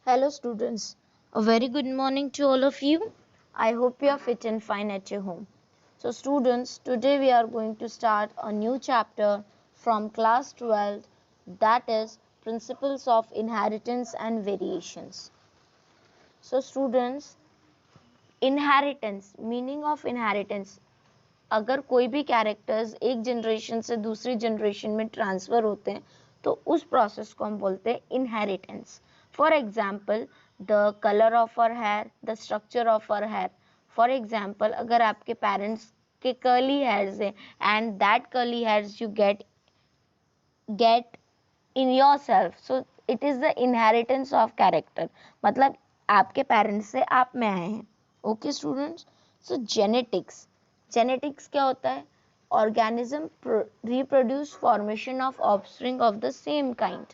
Hello students, a very good morning to all of you. I hope you are fit and fine at your home. So students, today we are going to start a new chapter from class 12, that is Principles of Inheritance and Variations. So students, inheritance, meaning of inheritance, अगर कोई भी characters एक generation से दूसरी generation में transfer होते हैं तो उस प्रोसेस को हम बोलते हैं inheritance. For example the colour of our hair, the structure of our hair. For example अगर आपके पेरेंट्स के कर्ली हेयर्स है and that curly hairs you get in your self, so it is the inheritance of character. मतलब आपके parents से आप में आए हैं. Okay students. सो जेनेटिक्स क्या होता है? Organism reproduce formation of offspring of the same kind.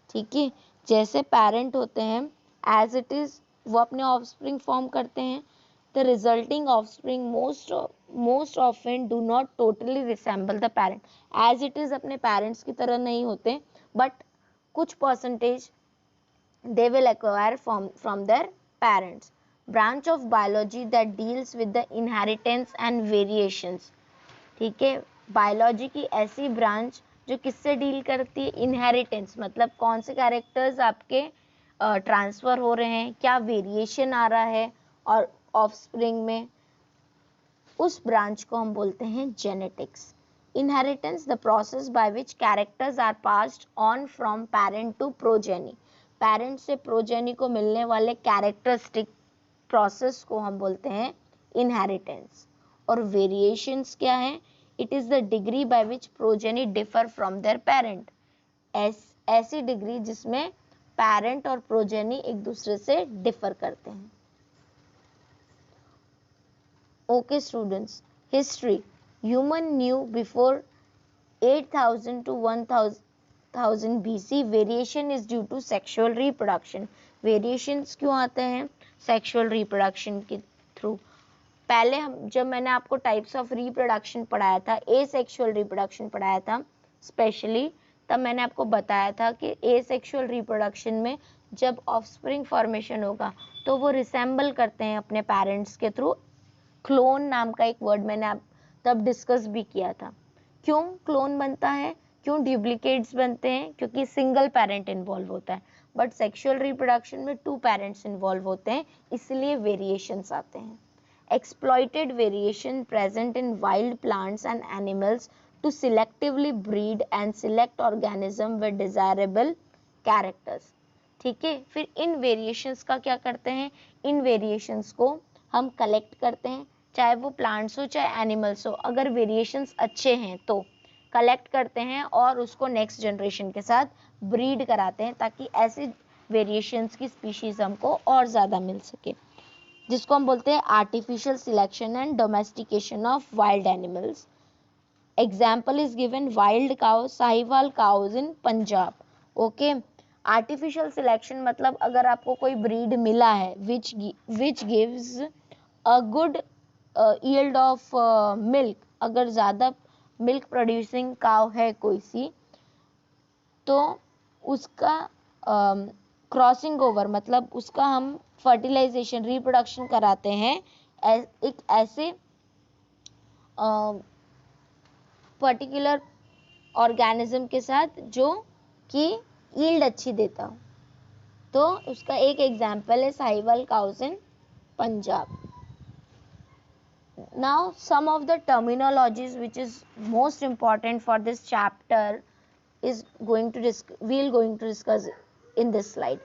ठीक है, जैसे पेरेंट होते हैं एज इट इज वो अपने ऑफस्प्रिंग फॉर्म करते हैं. The resulting offspring most often do not totally resemble the parent. As it is अपने पेरेंट्स की तरह नहीं होते, बट कुछ percentage they will acquire from their parents. Branch of biology that deals with the inheritance and variations. ठीक है, biology की ऐसी ब्रांच जो किससे डील करती है? इनहेरिटेंस, मतलब कौन से कैरेक्टर्स आपके ट्रांसफ़र हो रहे हैं, क्या वेरिएशन आ रहा है और ऑफस्प्रिंग में, उस ब्रांच को हम बोलते हैं genetics. Inheritance, the process by which characters are passed on from parent to progeny. Parent से प्रोजेनी को मिलने वाले कैरेक्टरिस्टिक प्रोसेस को हम बोलते हैं इनहेरिटेंस. और वेरिएशंस क्या है? It is the degree by which progeny differ from their parent. ऐसी डिग्री जिसमें पेरेंट और प्रोजेनी एक दूसरे से डिफर करते हैं. Okay students, history. Human knew before 8000 to 1000 BC. Variation is due to sexual reproduction. Variations क्यों आते हैं? सेक्सुअल रिप्रोडक्शन के थ्रू. पहले जब मैंने आपको टाइप्स ऑफ रिप्रोडक्शन पढ़ाया था, एसेक्सुअल रिप्रोडक्शन पढ़ाया था स्पेशली, तब मैंने आपको बताया था कि एसेक्सुअल रिप्रोडक्शन में जब ऑफस्प्रिंग फॉर्मेशन होगा तो वो रिसेंबल करते हैं अपने पेरेंट्स के थ्रू. क्लोन नाम का एक वर्ड मैंने आप तब डिस्कस भी किया था. क्यों क्लोन बनता है, क्यों डुप्लीकेट्स बनते हैं? क्योंकि सिंगल पेरेंट इन्वॉल्व होता है. बट सेक्सुअल रिप्रोडक्शन में 2 पेरेंट्स इन्वॉल्व होते हैं, इसलिए वेरिएशंस आते हैं. Exploited variation present in wild plants and animals to selectively breed and select organism with desirable characters. ठीक है, फिर इन वेरिएशंस का क्या करते हैं? इन वेरिएशंस को हम कलेक्ट करते हैं, चाहे वो प्लांट्स हो चाहे एनिमल्स हो. अगर वेरिएशंस अच्छे हैं तो कलेक्ट करते हैं और उसको नेक्स्ट जनरेशन के साथ ब्रीड कराते हैं ताकि ऐसे वेरिएशंस की स्पीशीज हमको और ज़्यादा मिल सके, जिसको हम बोलते हैं artificial selection and domestication of wild animals. Example is given wild cow, Sahiwal cows in Punjab. Okay, artificial selection मतलब अगर आपको कोई ब्रीड मिला है which gives a good yield of milk, अगर ज़्यादा मिल्क प्रोड्यूसिंग काव है कोई सी, तो उसका क्रॉसिंग ओवर मतलब उसका हम फर्टिलाइजेशन रिप्रोडक्शन कराते हैं एक ऐसे पर्टिकुलर ऑर्गेनिज्म के साथ जो कि यील्ड अच्छी देता हो. तो उसका एक एग्जाम्पल है Sahiwal cows in Punjab. Now some of the terminologies which is most important for this chapter is going to discuss in this slide.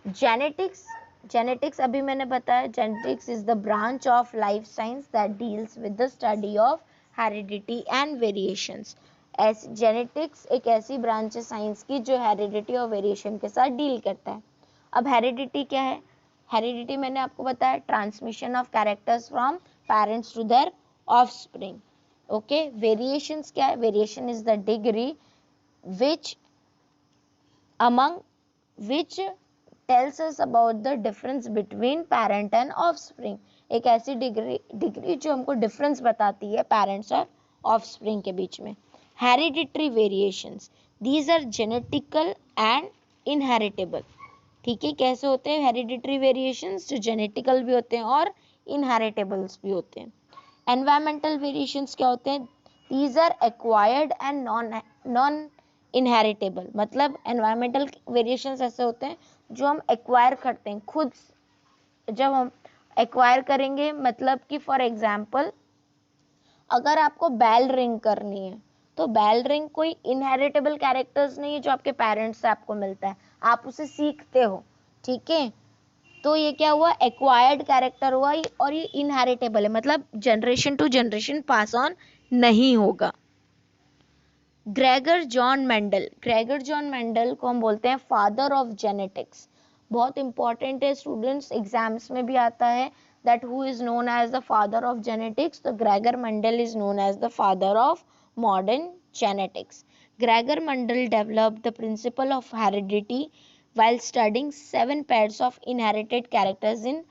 Genetics अभी मैंने बताया, genetics is the branch of life science that deals with the study of heredity and variations. Genetics एक ऐसी branch है science की जो heredity और variation के साथ डील करता है. अब हेरिडिटी क्या है? हेरिडिटी मैंने आपको बताया, transmission of characters from parents to their offspring. Okay, variations क्या है? Variation is the degree which tells us about the difference between parent and offspring. एक ऐसी डिग्री जो हमको डिफरेंस बताती है पेरेंट्स और ऑफस्प्रिंग के बीच में. Hereditary variations, these are genetical and inheritable. ठीक है, कैसे होते हैं हेरिडिटरी वेरिएशंस, जो जेनेटिकल भी होते हैं और इनहेरिटेबल्स भी होते हैं। एनवायरमेंटल वेरिएशंस क्या होते हैं, these are acquired and non inheritable. मतलब एनवायरमेंटल वेरिएशंस ऐसे होते हैं जो हम एक्वायर करते हैं खुद। जब हम एक्वायर करेंगे मतलब कि फॉर एग्जांपल अगर आपको बेल रिंग करनी है तो बेल रिंग कोई इनहेरिटेबल कैरेक्टर्स नहीं है जो आपके पेरेंट्स से आपको मिलता है, आप उसे सीखते हो। ठीक है, तो ये क्या हुआ, एक्वायर्ड कैरेक्टर हुआ और ये इनहेरिटेबल है, मतलब generation to generation pass on नहीं होगा। Gregor John Mendel, Gregor John Mendel को हम बोलते हैं फादर ऑफ जेनेटिक्स। बहुत इंपॉर्टेंट है स्टूडेंट्स, एग्जाम्स में भी आता है that who is known as the father of genetics. The Gregor Mendel is known as the father of modern genetics. Gregor Mendel developed the principle of heredity while studying 7 pairs of inherited characters in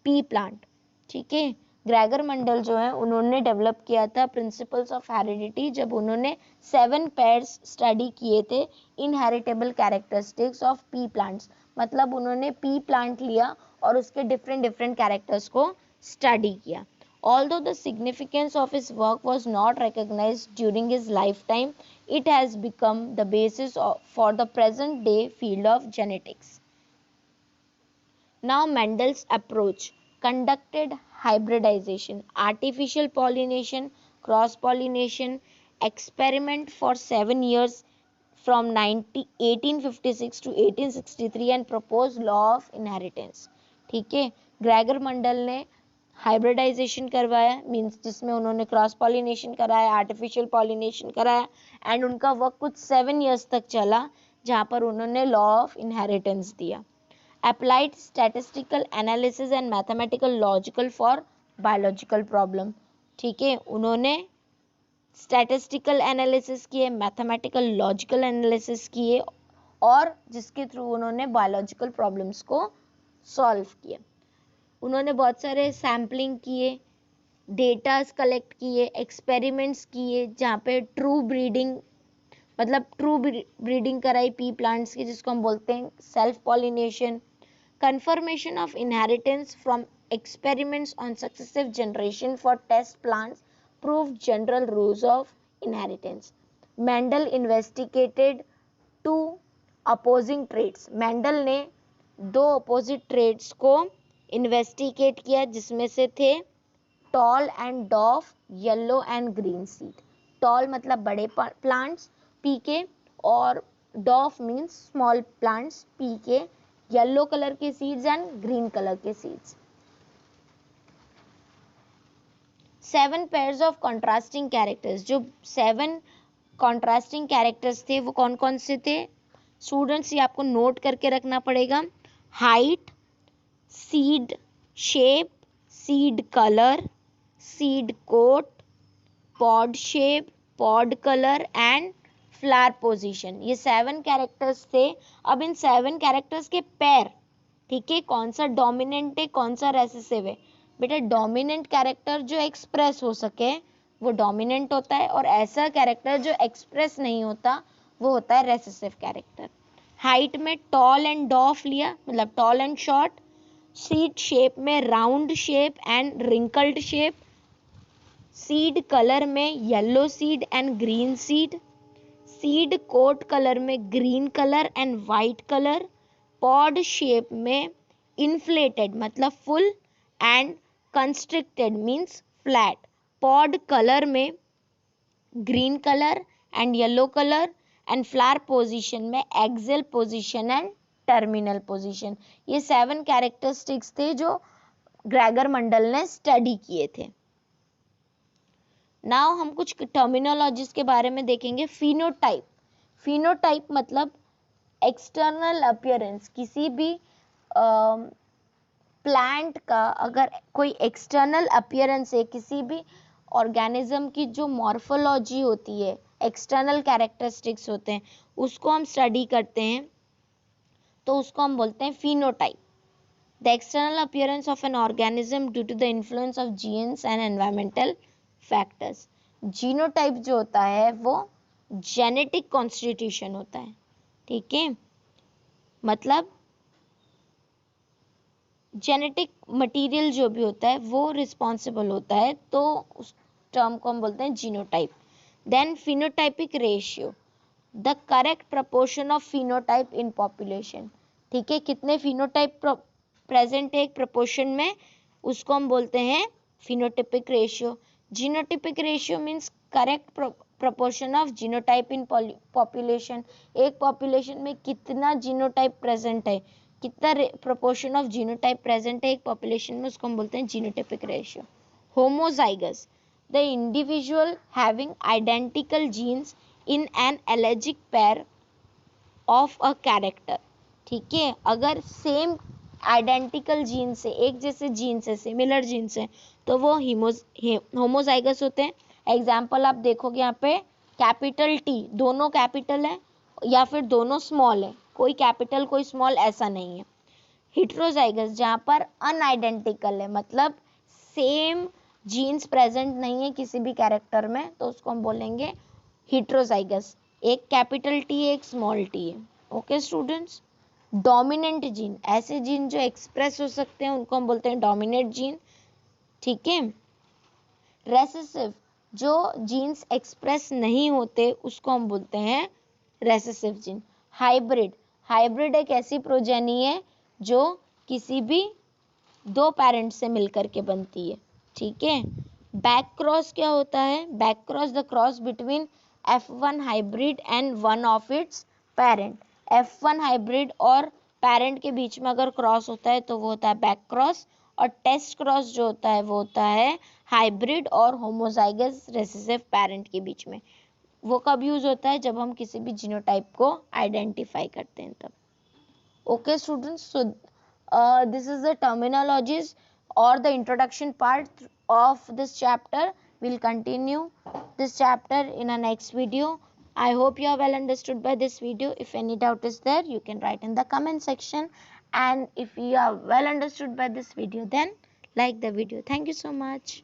pea plant. ठीक है, Gregor मंडल जो है उन्होंने develop किया था principles of heredity जब उन्होंने 7 pairs study किए थे inheritable characteristics of P plants. मतलब उन्होंने पी प्लांट लिया और उसके डिफरेंट डिफरेंट कैरेक्टर्स को स्टडी किया। Although the significance of his work was not recognized during his lifetime, it has become the basis for the present day field of genetics. Now Mendel's approach conducted hybridization, artificial pollination, cross pollination experiment for 7 years from 1856 to 1863 and proposed law of inheritance. ठीक है, Gregor मंडल ने hybridisation करवाया, means जिसमें उन्होंने cross pollination कराया, artificial pollination कराया and उनका work कुछ 7 years तक चला जहां पर उन्होंने लॉ ऑफ इनहेरिटेंस दिया। Applied statistical analysis and mathematical logical for biological problem। ठीक है, उन्होंने स्टैटिस्टिकल एनालिसिस किए, मैथमेटिकल लॉजिकल एनालिसिस किए और जिसके थ्रू उन्होंने बायोलॉजिकल प्रॉब्लम्स को सॉल्व किया। उन्होंने बहुत सारे सैम्पलिंग किए, डेटास कलेक्ट किए, एक्सपेरिमेंट्स किए जहाँ पे ट्रू ब्रीडिंग कराई पी प्लांट्स की, जिसको हम बोलते हैं self pollination. Confirmation of inheritance from experiments on successive generation for test plants proved general rules of inheritance. Mendel investigated two opposing traits. Mendel ने 2 opposite traits को investigate किया जिसमें से थे tall and dwarf, yellow and green seed. Tall मतलब बड़े plants P के और dwarf means small plants P के, येलो कलर के सीड्स एंड ग्रीन कलर के seeds. 7 pairs of contrasting characters, जो 7 कॉन्ट्रास्टिंग कैरेक्टर्स थे वो कौन कौन से थे स्टूडेंट्स, ये आपको नोट करके रखना पड़ेगा। Height, seed shape, seed colour, seed coat, pod shape, pod colour and flower position, ये 7 कैरेक्टर्स थे। अब इन 7 कैरेक्टर्स के पैर, ठीक है, कौन सा डोमिनेंट है कौन सा रेसेसिव है। बेटा डोमिनेंट कैरेक्टर जो एक्सप्रेस हो सके वो डोमिनेंट होता है और ऐसा कैरेक्टर जो एक्सप्रेस नहीं होता वो होता है रेसेसिव कैरेक्टर। हाइट में टॉल एंड डॉफ लिया, मतलब tall and short. Seed shape में round shape and wrinkled shape. Seed colour में yellow seed and green seed. Seed coat colour में green colour and white colour. Pod shape में inflated मतलब full and constricted means flat. Pod colour में green colour and yellow colour and flower position में axial position and terminal position. ये 7 characteristics थे जो Gregor मंडल ने study किए थे। नाउ हम कुछ टर्मिनोलॉजीज के बारे में देखेंगे। फिनोटाइप, फिनोटाइप मतलब एक्सटर्नल अपीयरेंस, किसी भी प्लांट का अगर कोई एक्सटर्नल अपीयरेंस है, किसी भी ऑर्गेनिज्म की जो मॉर्फोलॉजी होती है, एक्सटर्नल कैरेक्टरिस्टिक्स होते हैं, उसको हम स्टडी करते हैं तो उसको हम बोलते हैं phenotype. The external appearance of an organism due to the influence of genes and environmental factors. Genotype जो होता है वो जेनेटिक कॉन्स्टिट्यूशन होता है, ठीक है, मतलब जेनेटिक मटेरियल जो भी होता है वो रिस्पॉन्सिबल होता है, तो उस टर्म को हम बोलते हैं genotype. Then phenotypic ratio, the correct proportion of phenotype in population. ठीक है, कितने फिनोटाइप प्रेजेंट है एक प्रपोर्शन में, उसको हम बोलते हैं phenotypic ratio. Genotypic ratio means correct proportion of genotype in population. एक पॉपुलेशन में कितना जीनोटाइप प्रेजेंट है, कितना प्रोपोर्शन ऑफ जीनोटाइप प्रेजेंट है एक पॉपुलेशन में, उसको हम बोलते हैं genotypic ratio. Homozygous, the individual having identical genes in an allelic pair of a character. ठीक है, अगर सेम आइडेंटिकल जीन से, एक जैसे जीन से, सिमिलर जीन से, तो वो होमोजाइगस होते हैं। एग्जाम्पल आप देखोगे यहाँ पे, कैपिटल टी, दोनों कैपिटल है या फिर दोनों स्मॉल है, कोई कैपिटल कोई स्मॉल ऐसा नहीं है। हिट्रोजाइगस, जहाँ पर अनआइडेंटिकल है, मतलब सेम जीन्स प्रेजेंट नहीं है किसी भी कैरेक्टर में, तो उसको हम बोलेंगे हिट्रोजाइगस। एक कैपिटल टी है, एक स्मॉल टी है। Okay students. डोमिनेंट जीन, ऐसे जीन जो एक्सप्रेस हो सकते हैं उनको हम बोलते हैं डोमिनेंट जीन। ठीक है। रेसेसिव, जो जीन्स एक्सप्रेस नहीं होते उसको हम बोलते हैं रेसेसिव जीन। हाइब्रिड, हाइब्रिड एक ऐसी प्रोजेनी है जो किसी भी दो पेरेंट से मिलकर के बनती है। ठीक है। बैक क्रॉस क्या होता है? Back cross, the cross between F1 hybrid and one of its parent. F1 hybrid और पेरेंट के बीच में अगर क्रॉस होता है तो वो होता है बैक क्रॉस, और टेस्ट क्रॉस जो होता है वो होता है हाइब्रिड और होमोजाइगस रेसेसिव पेरेंट के बीच में। वो कब यूज होता है? जब हम किसी भी जीनोटाइप को आइडेंटिफाई करते हैं तब। Okay students, so this is the terminologies or the introduction part of this chapter. We'll continue this chapter in our next video. I hope you are well understood by this video. If any doubt is there, you can write in the comment section, and if you are well understood by this video, then like the video. Thank you so much.